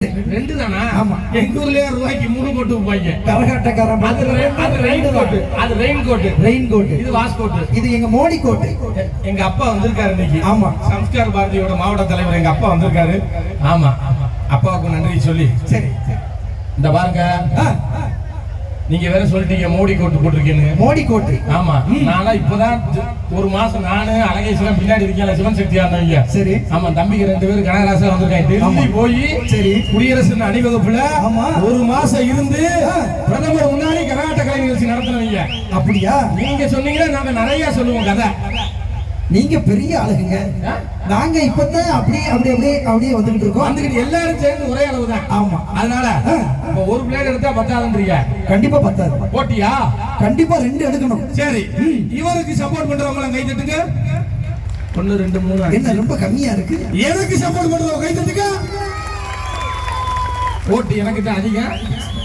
ரெண்டு தானா? ஆமா. எங்க ஊர்லயே ரூபாய்க்கு 3 போட்டு வைப்பாங்க. கரகாட்டக்காரன் அது ரெயின் கோட். அது ரெயின் கோட். Rain coat. இது வாஸ் கோட். இது எங்க மோடி கோட். எங்க அப்பா வந்திருக்காரு இன்னைக்கு. ஆமா. சம்ஸ்கார் பாரதியோட மாவட்ட தலைவர் எங்க அப்பா வந்திருக்காரு. ஆமா. அப்பாவுக்கு நன்றி சொல்லி. சரி. இந்த பாருங்க. நீங்க வேற சொல்லிட்டீங்க மோடி கோட்டு போட்டிருக்கீங்க. மோடி கோட்டு. ஆமா. நானா இப்பதான் ஒரு மாசம் நானு அழகேஸ்வரன் பின்னாடி இருக்கேன் சிவன் சக்தி ஆனவங்க. சரி. ஆமா தம்பிக்கு 2 பேரும் கனகராசா வந்திருக்காங்க. டெல்லி போய் சரி குடியரசு அணிவகுப்புல ஆமா ஒரு மாசம் இருந்து பிரதமர் முன்னாடி கரகாட்ட கலை நிகழ்ச்சி நடத்தினவங்க. அப்படியா? நீங்க சொன்னீங்கன்னா நாங்க நிறைய சொல்லுவோம் கதை. நீங்க பெரிய ஆளுங்க. நாங்க இப்பதான் அப்படியே வந்துகிட்டு இருக்கோம். வந்துகிட்டு எல்லாரும் சேர்ந்து ஒரே அளவு தான். ஆமா. அதனால இப்ப ஒரு பிளேட் எடுத்தா பத்தாதுன்றீங்க. கண்டிப்பா பத்தாது. போட்டியா? கண்டிப்பா 2 எடுக்கணும். சரி. இவருக்கு சப்போர்ட் பண்றவங்க கை தட்டுங்க. 1 2 3. என்ன ரொம்ப கம்மியா இருக்கு? எனக்கு சப்போர்ட் பண்றவங்க கை தட்டுங்க. ஓட்டு எனக்கு தான் அதிகம்.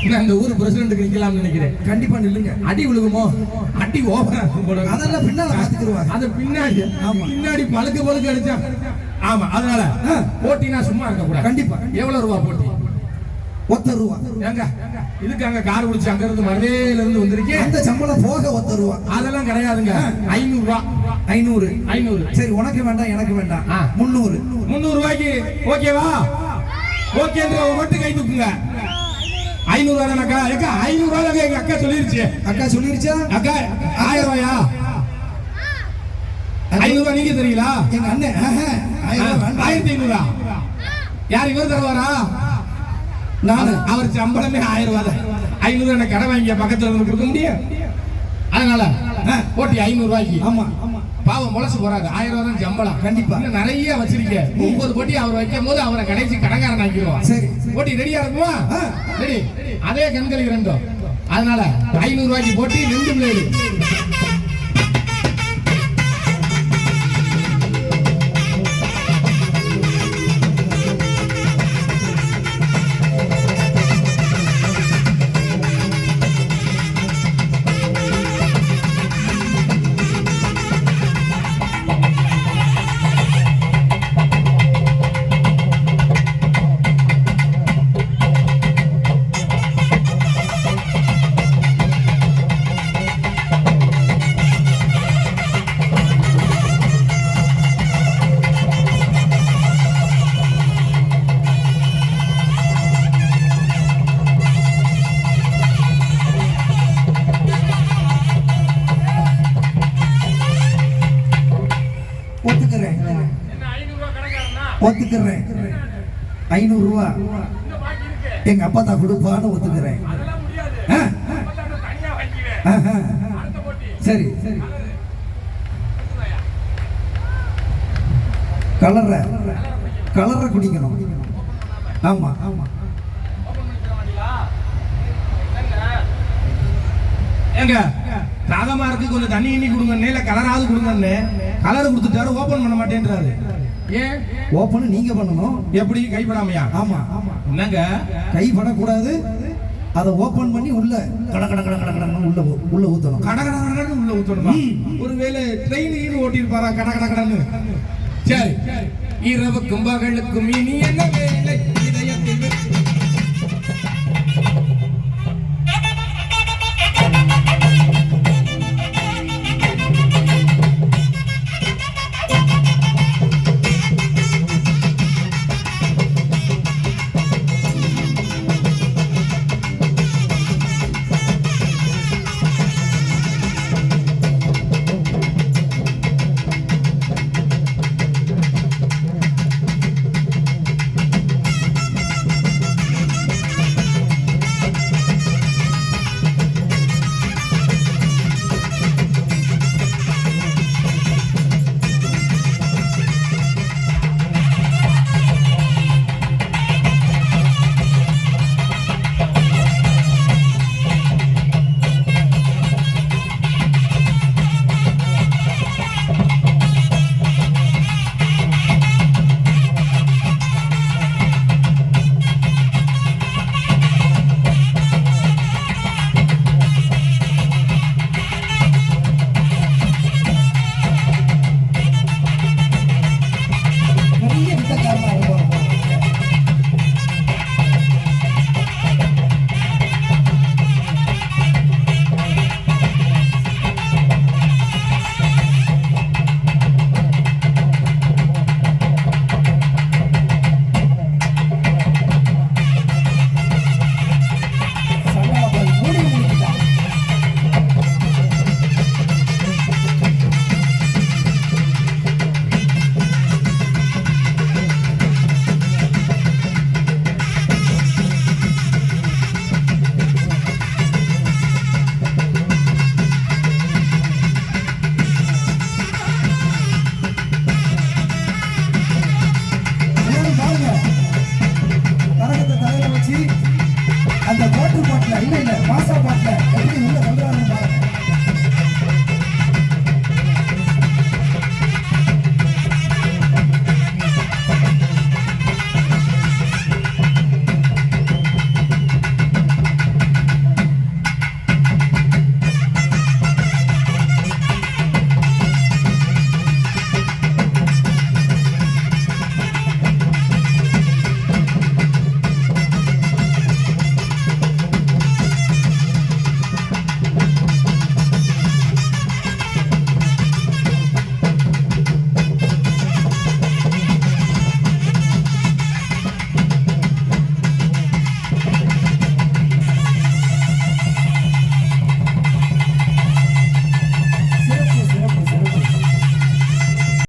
நான் இந்த ஊர் பிரசிடென்ட்க்கு நிக்கலாம்னு நினைக்கிறேன். கண்டிப்பா நில்லுங்க. அடி விழுகுமோ? அடி ஓவரா போடுங்க. அதெல்லாம் பின்னால பாத்துக்குவாங்க. அது பின்னாடி. ஆமா. பின்னாடி பழுக்கு அடிச்சா. ஆமா. அதனால போட்டினா சும்மா இருக்க கூடாது. கண்டிப்பா. எவ்வளவு ரூபா போட்டி? ₹1. ஏங்க இதுக்கு அங்க கார் பிடிச்சி அங்க இருந்து மதுரையில இருந்து வந்திருக்கேன். அந்த சம்பளம் போக ₹1. அதெல்லாம் கிடையாதுங்க. ₹500. 500. சரி உனக்கு வேண்டாம் எனக்கு வேண்டாம். 300. 300 ரூபாய்க்கு ஓகேவா? ஓகேன்ற மட்டும் கை தூக்குங்க. 500 தானக்கா? ஏக்கா 500 ரூபாய் எங்க அக்கா சொல்லிருச்சு. அக்கா சொல்லிருச்சா? அக்கா 1000 ரூபாயா? 500 ரூபாய் நீங்க தெரியல? எங்க அண்ணன் 1500. யார் இவர் தருவாரா? நான். அவர் சம்பளமே 1000 ரூபாய் தான். 500 எனக்கு கடை வாங்கி பக்கத்துல இருந்து கொடுக்க முடியும். அதனால போட்டி 500 ரூபாய்க்கு. ஆமா. பாவம் முளைச்சு போறாங்க. 1000 ரூபாய் தான் சம்பளம். கண்டிப்பா. நிறைய வச்சிருக்கேன். 9 போட்டி அவர் வைக்கும் போது அவரை கடைசி கடைக்காரன் ஆக்கிடுவான். சரி. போட்டி ரெடியா இருக்குமா? ரெடி. அதே கண்கள் 2. அதனால 500 ரூபாய்க்கு போட்டி 2 பிளேடு. ஒத்துக்கிறேன். 500 ரூபா எங்க அப்பா தான் கொடுப்பான்னு ஒத்துக்கிறேன். சரி சரி. கலர குடிக்கணும். ஆமா ஆமா. ஏங்க சாதமா இருக்கு கொஞ்சம் தண்ணி இன்னி கொடுங்க. இல்ல கலராவது கொடுங்கன்னு கலர் கொடுத்துட்டாரு. ஓபன் பண்ண மாட்டேன்றாரு. ஏன் ஓபன் நீங்க பண்ணணும்? எப்படி? கைப்படாமையா? ஆமா. என்னங்க கைப்படக்கூடாது. அதை ஓபன் பண்ணி உள்ள உள்ள ஊத்தணும். கடகடன்னு உள்ள ஊத்தணுமா? ஒருவேளை ட்ரெயின் ஓட்டிருப்பாரா கடகடன்னு? சரி. இரவுக்கும் பகலுக்கும் இனி என்ன வேலை?